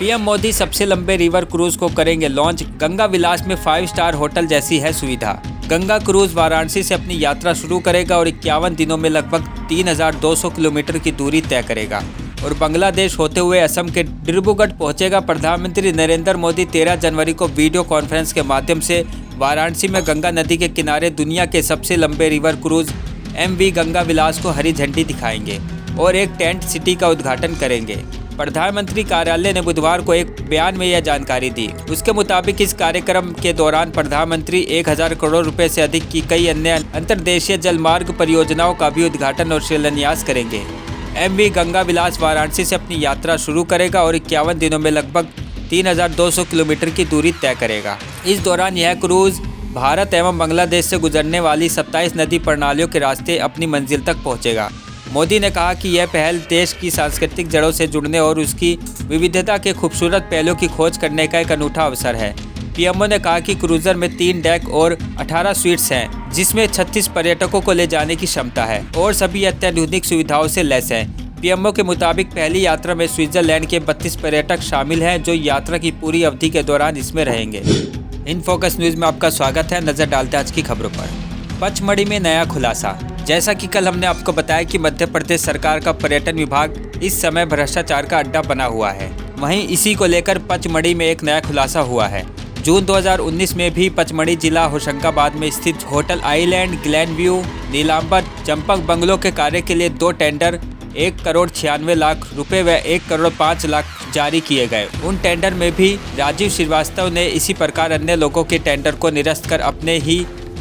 PM Modi सबसे लंबे river cruise को करेंगे लॉन्च। गंगा विलास में 5 स्टार होटल जैसी है सुविधा। गंगा क्रूज वाराणसी से अपनी यात्रा शुरू करेगा और 51 दिनों में लगभग 3200 किलोमीटर की दूरी तय करेगा और बांग्लादेश होते हुए असम के डिब्रूगढ़ पहुंचेगा। प्रधानमंत्री नरेंद्र मोदी 13 जनवरी को वीडियो कॉन्फ्रेंस के माध्यम से वाराणसी में गंगा नदी के किनारे दुनिया के सबसे लंबे रिवर क्रूज MV गंगा विलास को हरी झंडी दिखाएंगे और एक टेंट सिटी का उद्घाटन करेंगे। प्रधानमंत्री कार्यालय ने बुधवार को एक बयान में यह जानकारी दी। उसके मुताबिक इस कार्यक्रम के दौरान प्रधानमंत्री 1000 करोड़ रुपए से अधिक की कई अन्य अंतर्देशीय जलमार्ग परियोजनाओं का भी उद्घाटन और शिलान्यास करेंगे। MV गंगा विलास वाराणसी से अपनी यात्रा शुरू करेगा और 51 दिनों में लगभग 3200 किलोमीटर की दूरी तय करेगा। इस दौरान यह क्रूज भारत एवं बांग्लादेश से गुजरने वाली 27 नदी प्रणालियों के रास्ते अपनी मंजिल तक पहुंचेगा। मोदी ने कहा कि यह पहल देश की सांस्कृतिक जड़ों से जुड़ने और उसकी विविधता के खूबसूरत पहलुओं की खोज करने का एक अनूठा अवसर है। पीएमओ ने कहा कि क्रूजर में 3 डेक और 18 स्वीट्स हैं, जिसमें 36 पर्यटकों को ले जाने की क्षमता है और सभी अत्याधुनिक सुविधाओं से लैस हैं। पीएमओ के मुताबिक पहली यात्रा में स्विट्जरलैंड के 32 पर्यटक शामिल हैं, जो यात्रा की पूरी अवधि के दौरान इसमें रहेंगे। इन फोकस न्यूज़ में आपका स्वागत है। नजर डालते हैं आज की खबरों पर। पचमढ़ी में नया खुलासा। जैसा कि कल हमने आपको बताया कि मध्य प्रदेश सरकार का पर्यटन विभाग इस समय भ्रष्टाचार का अड्डा बना हुआ है। वहीं इसी को लेकर पचमढ़ी में एक नया खुलासा हुआ है। जून 2019 में भी पचमढ़ी जिला होशंगाबाद में स्थित hotel island, glen view, Nilambar, Champak बंगलों के कार्य के लिए 2 टेंडर 1,96,00,000 रुपए व 1,05,00,000 जारी किए गए। उन टेंडर में भी राजीव श्रीवास्तव ने इसी प्रकार अन्य लोगों के टेंडर को निरस्त कर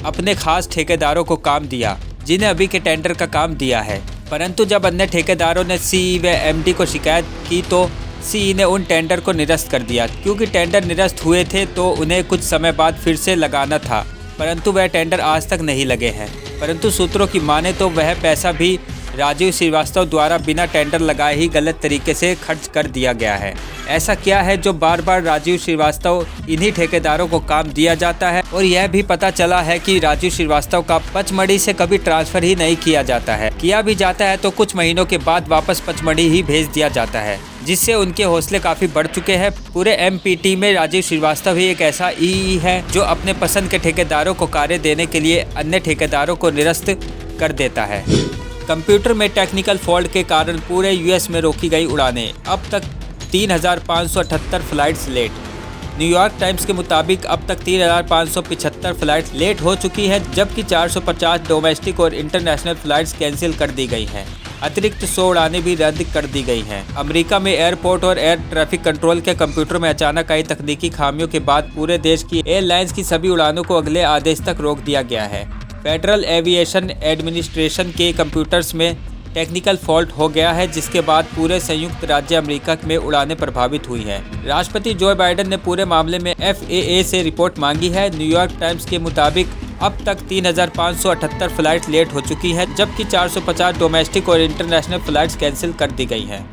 अपने खास ठेकेदारों को काम दिया, जिन्हें अभी के टेंडर का काम दिया है। परंतु जब अन्य ठेकेदारों ने CE व MD को शिकायत की तो CE ने उन टेंडर को निरस्त कर दिया। क्योंकि टेंडर निरस्त हुए थे तो उन्हें कुछ समय बाद फिर से लगाना था, परंतु वह टेंडर आज तक नहीं लगे हैं। परंतु सूत्रों की माने तो वह पैसा भी राजीव श्रीवास्तव द्वारा बिना टेंडर लगाए ही गलत तरीके से खर्च कर दिया गया है। ऐसा क्या है जो बार बार राजीव श्रीवास्तव इन्हीं ठेकेदारों को काम दिया जाता है? और यह भी पता चला है कि राजीव श्रीवास्तव का पचमढ़ी से कभी ट्रांसफर ही नहीं किया जाता है। किया भी जाता है तो कुछ महीनों के बाद वापस पचमढ़ी ही भेज दिया जाता है, जिससे उनके हौसले काफी बढ़ चुके हैं। पूरे MPT में राजीव श्रीवास्तव ही एक ऐसा EE है जो अपने पसंद के ठेकेदारों को कार्य देने के लिए अन्य ठेकेदारों को निरस्त कर देता है। कंप्यूटर में टेक्निकल फॉल्ट के कारण पूरे US में रोकी गई उड़ानें। अब तक 3578 फ्लाइट्स लेट। न्यूयॉर्क टाइम्स के मुताबिक अब तक 3575 फ्लाइट्स लेट हो चुकी हैं, जबकि 450 डोमेस्टिक और इंटरनेशनल फ्लाइट्स कैंसिल कर दी गई हैं। अतिरिक्त 100 उड़ानें भी रद्द कर दी गई हैं। अमेरिका में एयरपोर्ट और एयर ट्रैफिक कंट्रोल के कंप्यूटर में अचानक आई तकनीकी खामियों के बाद पूरे देश की एयरलाइंस की सभी उड़ानों को अगले आदेश तक रोक दिया गया है। फेडरल एविएशन एडमिनिस्ट्रेशन के कंप्यूटर्स में टेक्निकल फॉल्ट हो गया है, जिसके बाद पूरे संयुक्त राज्य अमेरिका में उड़ानें प्रभावित हुई हैं। राष्ट्रपति जो बाइडेन ने पूरे मामले में FAA से रिपोर्ट मांगी है। न्यूयॉर्क टाइम्स के मुताबिक अब तक 3578 फ्लाइट लेट हो चुकी हैं, जबकि 450 डोमेस्टिक और इंटरनेशनल फ्लाइट्स कैंसिल कर दी गई हैं।